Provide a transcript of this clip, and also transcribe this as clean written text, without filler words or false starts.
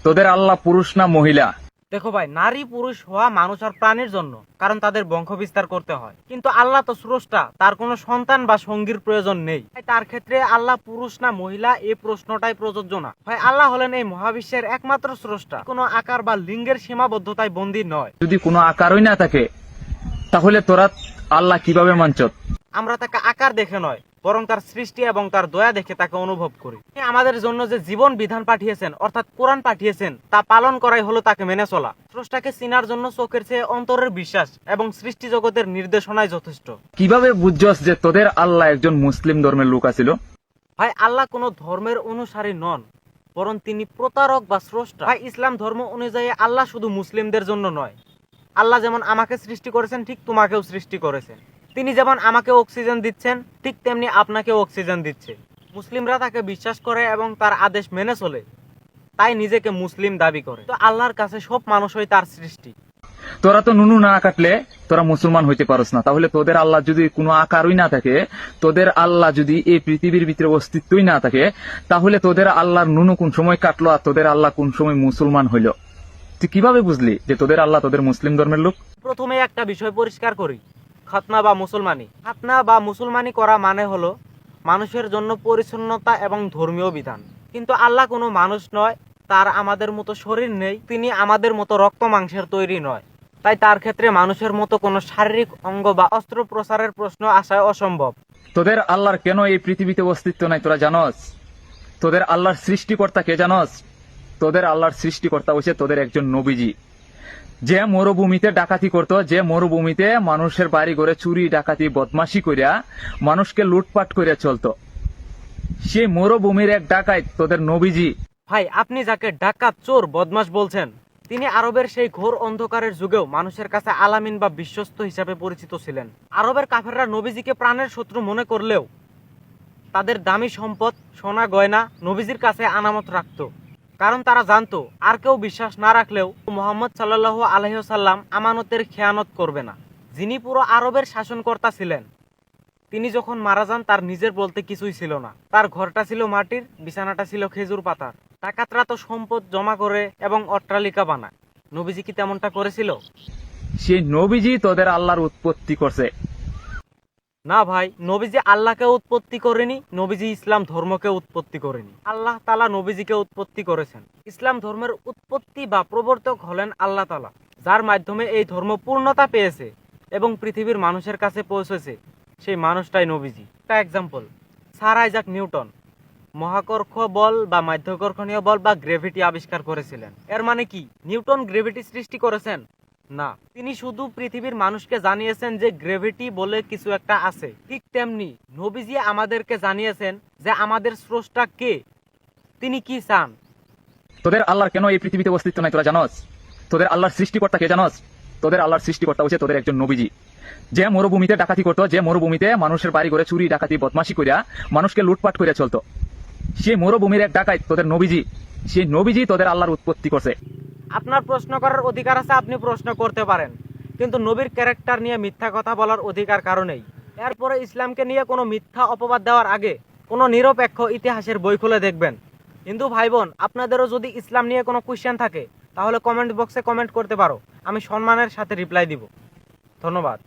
তোদের আল্লাহ পুরুষ না মহিলা? দেখো ভাই, নারী পুরুষ হওয়া মানুষ আর প্রাণীর জন্য, কারণ তাদের বংশ বিস্তার করতে হয়। কিন্তু আল্লাহ তো স্রষ্টা, তার কোনো সন্তান বা সঙ্গীর প্রয়োজন নেই। তার ক্ষেত্রে আল্লাহ পুরুষ না মহিলা এই প্রশ্নটাই প্রযোজ্য না। ভাই, আল্লাহ হলেন এই মহাবিশ্বের একমাত্র স্রষ্টা, কোনো আকার বা লিঙ্গের সীমাবদ্ধতায় বন্দী নয়। যদি কোনো আকারই না থাকে তাহলে তোরা আল্লাহ কিভাবে মানছ? আমরা তাকে আকার দেখে নয়, বরং তার সৃষ্টি এবং তার দয়া দেখে তাকে অনুভব করি। তিনি আমাদের জন্য যে জীবন বিধান পাঠিয়েছেন, অর্থাৎ কোরআন পাঠিয়েছেন, তা পালন করাই হলো তাকে মেনে চলা। স্রষ্টাকে চিনার জন্য চোখের চেয়ে অন্তরের বিশ্বাস এবং সৃষ্টি জগতের নির্দেশনাই যথেষ্ট। কিভাবে বুঝছস যে তোদের আল্লাহ একজন মুসলিম ধর্মের লোক আছিল? ভাই, আল্লাহ কোনো ধর্মের অনুসারী নন, বরং তিনি প্রতারক বা স্রষ্টা। ভাই, ইসলাম ধর্ম অনুযায়ী আল্লাহ শুধু মুসলিমদের জন্য নয়। আল্লাহ যেমন আমাকে সৃষ্টি করেছেন, ঠিক তোমাকেও সৃষ্টি করেছেন। তিনি যেমন আমাকে অক্সিজেন দিচ্ছেন, ঠিক তেমনি আপনাকেও অক্সিজেন দিচ্ছে। মুসলিমরা তাকে বিশ্বাস করে এবং তার আদেশ মেনে চলে, তাই নিজেকে মুসলিম দাবি করে। তো আল্লাহর কাছে সব মানুষই তার সৃষ্টি। তোরা তো নুনু না কাটলে তোরা মুসলমান হইতে পারস না। তাহলে তোদের আল্লাহ যদি কোনো আকারই না থাকে, তোদের আল্লাহ যদি এই পৃথিবীর ভিতরে অস্তিত্বই না থাকে, তাহলে তোদের আল্লাহর নুনু কোন সময় কাটলো আর তোদের আল্লাহ কোন সময় মুসলমান হইল? তুই কিভাবে বুঝলি যে তোদের আল্লাহ তোদের মুসলিম ধর্মের লোক? প্রথমে একটা বিষয় পরিষ্কার করি, খাতনা বা মুসলমানি। খাতনা বা মুসলমানি করা মানে হলো মানুষের জন্য পরিচ্ছন্নতা এবং ধর্মীয় বিধান। কিন্তু আল্লাহ কোনো মানুষ নয়, তার আমাদের মতো শরীর নেই, তিনি আমাদের মতো রক্ত মাংসের তৈরি নয়। তাই তার ক্ষেত্রে মানুষের মতো কোনো শারীরিক অঙ্গ বা অস্ত্রোপচারের প্রশ্ন আসায় অসম্ভব। তোদের আল্লাহর কেন এই পৃথিবীতে অস্তিত্ব নাই তোরা জানস? তোদের আল্লাহর সৃষ্টিকর্তা কে জানস? তোদের আল্লাহর সৃষ্টিকর্তা হচ্ছে তোদের একজন নবীজি, যে মরুভূমিতে ডাকাতি করতো, যে মরুভূমিতে মানুষের বাড়ি ঘরে চুরি ডাকাতি বদমাশি করিয়া মানুষকে লুটপাট করিয়া চলতো। সেই মরুভূমির এক ডাকাত তোদের নবীজি। ভাই, আপনি যাকে ডাকাত, চোর, বদমাশ বলছেন, তিনি আরবের সেই ঘোর অন্ধকারের যুগেও মানুষের কাছে আলামিন বা বিশ্বস্ত হিসাবে পরিচিত ছিলেন। আরবের কাফেররা নবীজিকে প্রাণের শত্রু মনে করলেও তাদের দামি সম্পদ, সোনা গয়না নবীজির কাছে আনামত রাখত। কারণ তারা জানতো আর কেউ বিশ্বাস না রাখলেও মুহাম্মদ সাল্লাল্লাহু আলাইহি ওয়াসাল্লাম আমানতের খেয়ানত করবে না। যিনি পুরো আরবের শাসনকর্তা ছিলেন, তিনি যখন মারা যান তার নিজের বলতে কিছুই ছিল না। তার ঘরটা ছিল মাটির, বিছানাটা ছিল খেজুর পাতার। ডাকাতরা তো সম্পদ জমা করে এবং অট্টালিকা বানায়। নবীজি কি তেমনটা করেছিল? সেই নবীজি তোদের আল্লাহর উৎপত্তি করছে। না ভাই, নবীজি আল্লাহকে উৎপত্তি করেনি, নবীজি ইসলাম ধর্মকে উৎপত্তি করেনি। আল্লাহ তাআলা নবীজিকে উৎপত্তি করেছেন। ইসলাম ধর্মের উৎপত্তি বা প্রবর্তক হলেন আল্লাহ তাআলা, যার মাধ্যমে এই ধর্ম পূর্ণতা পেয়েছে এবং পৃথিবীর মানুষের কাছে পৌঁছেছে। সেই মানুষটাই নবীজি। একটা এক্সাম্পল, স্যার আইজাক নিউটন মহাকর্ষ বল বা মাধ্যাকর্ষণীয় বল বা গ্রেভিটি আবিষ্কার করেছিলেন। এর মানে কি নিউটন গ্রেভিটি সৃষ্টি করেছেন? না, তিনি শুধু পৃথিবীর মানুষকে জানিয়েছেন যে গ্রেভিটি বলে কিছু একটা আছে। ঠিক তেমনি নবীজি আমাদেরকে জানিয়েছেন যে আমাদের স্রষ্টা কে, তিনি কি চান। তোদের আল্লাহর কেন এই পৃথিবীতে অস্তিত্ব নাই তোরা জানস? তোদের আল্লাহর সৃষ্টিকর্তা কে জানস? তোদের আল্লাহর সৃষ্টিকর্তা হচ্ছে তোদের একজন নবীজি, যে মরুভূমিতে ডাকাতি করতো, যে মরুভূমিতে মানুষের বাড়ি ঘরে চুরি ডাকাতি বদমাশি করিয়া মানুষকে লুটপাট করিয়া চলতো। সেই মরুভূমির এক ডাকাত তোদের নবীজি। সেই নবীজি তোদের আল্লাহর উৎপত্তি করছে। আপনার প্রশ্ন করার অধিকার আছে, আপনি প্রশ্ন করতে পারেন, কিন্তু নবীর ক্যারেক্টার নিয়ে মিথ্যা কথা বলার অধিকার কারণেই। এরপরে ইসলামকে নিয়ে কোনো মিথ্যা অপবাদ দেওয়ার আগে কোনো নিরপেক্ষ ইতিহাসের বই খুলে দেখবেন। হিন্দু ভাই বোন, আপনাদেরও যদি ইসলাম নিয়ে কোনো কোয়েশ্চেন থাকে তাহলে কমেন্ট বক্সে কমেন্ট করতে পারো, আমি সম্মানের সাথে রিপ্লাই দিব। ধন্যবাদ।